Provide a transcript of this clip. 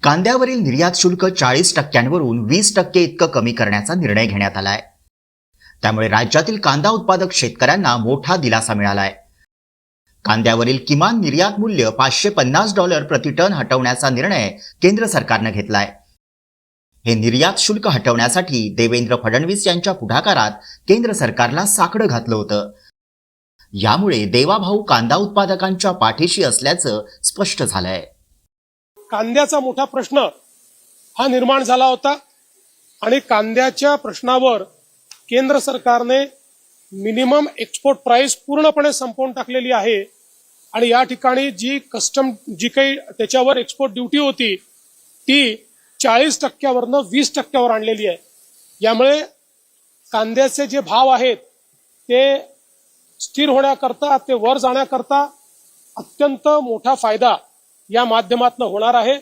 कांद्यावरील निर्यात शुल्क 40%वरून 20% इतकं कमी करण्याचा निर्णय घेण्यात आलाय. त्यामुळे राज्यातील कांदा उत्पादक शेतकऱ्यांना मोठा दिलासा मिळालाय. कांद्यावरील किमान निर्यात मूल्य $550 प्रति टन हटवण्याचा निर्णय केंद्र सरकारने घेतलाय. हे निर्यात शुल्क हटवण्यासाठी देवेंद्र फडणवीस यांच्या पुढाकारात केंद्र सरकारला साकडं घातलं होतं. यामुळे देवाभाऊ कांदा उत्पादकांच्या पाठीशी असल्याचं स्पष्ट झालंय. कांद्याचा मोठा प्रश्न हा निर्माण झाला होता आणि कांद्याच्या प्रश्नावर केंद्र सरकारने मिनिमम एक्सपोर्ट प्राइस पूर्णपणे संपवून टाकलेली आहे आणि या ठिकाणी जी काही त्याच्यावर एक्सपोर्ट ड्युटी होती ती 40%वरनं 20%वर आणलेली आहे. यामुळे कांद्याचे जे भाव आहेत ते स्थिर होण्याकरता, ते वर जाण्याकरता अत्यंत मोठा फायदा या माध्यमातून होणार आहे.